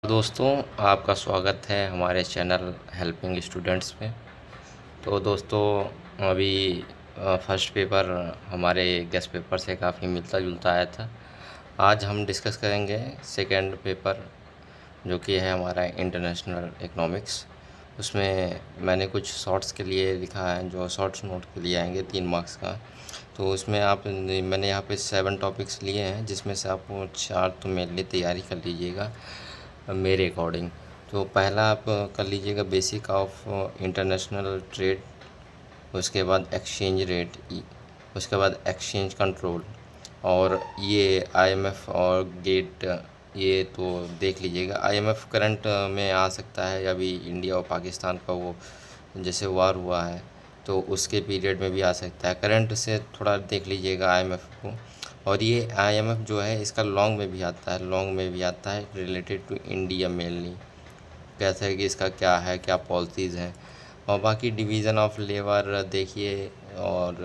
दोस्तों, आपका स्वागत है हमारे चैनल हेल्पिंग स्टूडेंट्स में। तो दोस्तों, अभी फर्स्ट पेपर हमारे गेस्ट पेपर से काफ़ी मिलता जुलता आया था। आज हम डिस्कस करेंगे सेकंड पेपर, जो कि है हमारा इंटरनेशनल इकोनॉमिक्स। उसमें मैंने कुछ शॉर्ट्स के लिए लिखा है, जो शॉर्ट्स नोट के लिए आएंगे 3 मार्क्स का। तो उसमें मैंने यहाँ पे 7 टॉपिक्स लिए हैं, जिसमें से आप 4 तो मेनली तैयारी कर लीजिएगा मेरे अकॉर्डिंग। तो पहला आप कर लीजिएगा बेसिक ऑफ इंटरनेशनल ट्रेड, उसके बाद एक्सचेंज रेट, उसके बाद एक्सचेंज कंट्रोल, और ये आईएमएफ और गेट, ये तो देख लीजिएगा। आईएमएफ करंट में आ सकता है, अभी इंडिया और पाकिस्तान का वो जैसे वार हुआ है तो उसके पीरियड में भी आ सकता है। करंट से थोड़ा देख लीजिएगा आईएमएफ को। और ये आईएमएफ जो है इसका लॉन्ग में भी आता है, रिलेटेड टू इंडिया मेनली, कैसा है कि इसका क्या है, क्या पॉलिसीज़ हैं। और बाकी डिवीज़न ऑफ लेबर देखिए, और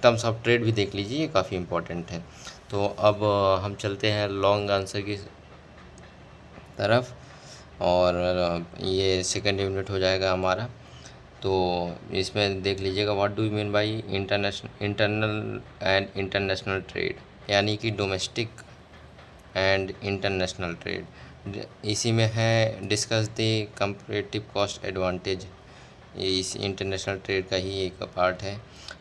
टर्म्स ऑफ ट्रेड भी देख लीजिए, ये काफ़ी इम्पोर्टेंट है। तो अब हम चलते हैं लॉन्ग आंसर की तरफ, और ये सेकंड यूनिट हो जाएगा हमारा। तो इसमें देख लीजिएगा, what do you mean by internal and international trade, यानी कि डोमेस्टिक एंड इंटरनेशनल ट्रेड। इसी में है discuss the comparative cost advantage, ये इस इंटरनेशनल ट्रेड का ही एक पार्ट है।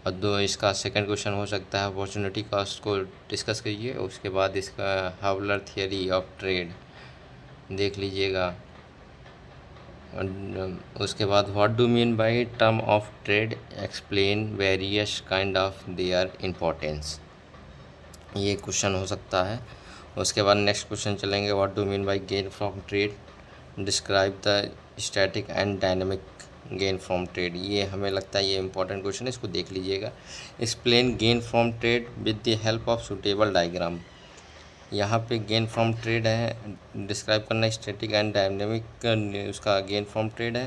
और दो इसका सेकंड क्वेश्चन हो सकता है अपॉर्चुनिटी कॉस्ट को डिस्कस करिए। उसके बाद इसका हावलर थियरी ऑफ ट्रेड देख लीजिएगा। उसके बाद what do mean by term of trade, explain various kind of their importance, ये क्वेश्चन हो सकता है। उसके बाद नेक्स्ट क्वेश्चन चलेंगे, what do mean by gain from trade, describe the static and dynamic gain from trade, ये हमें लगता है ये इंपॉर्टेंट क्वेश्चन है, इसको देख लीजिएगा। Explain gain from trade with the help of suitable diagram, यहाँ पे गेन फ्रॉम ट्रेड है, डिस्क्राइब करना स्टैटिक एंड डायनेमिक उसका गेन फ्रॉम ट्रेड है।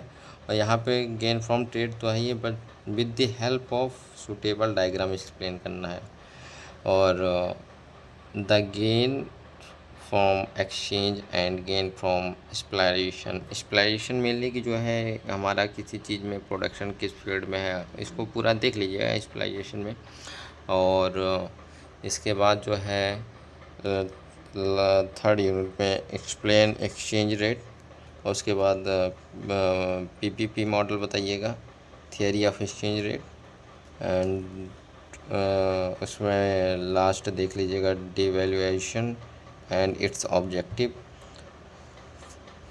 और यहाँ पे गेन फ्रॉम ट्रेड तो है ही, but with the help of suitable diagram explain करना है। और the gain from exchange and gain from specialisation mainly कि जो है हमारा किसी चीज़ में प्रोडक्शन किस फील्ड में है, इसको पूरा देख लीजिएगा स्प्लाइजेशन में। और इसके बाद जो है थर्ड यूनिट में एक्सप्लेन एक्सचेंज रेट, और उसके बाद पीपीपी मॉडल बताइएगा, theory of exchange rate. And उसमें लास्ट देख लीजिएगा devaluation and it's objective.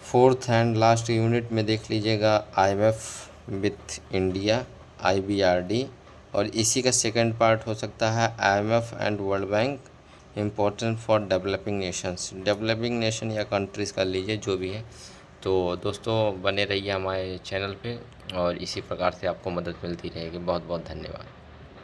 Fourth and last unit में देख लीजिएगा आईएमएफ विथ इंडिया, आईबीआरडी। और इसी का सेकंड पार्ट हो सकता है IMF and world bank, important for developing nation या कंट्रीज़ कर लीजिए, जो भी है। तो दोस्तों, बने रहिए हमारे चैनल पे, और इसी प्रकार से आपको मदद मिलती रहेगी। बहुत बहुत धन्यवाद।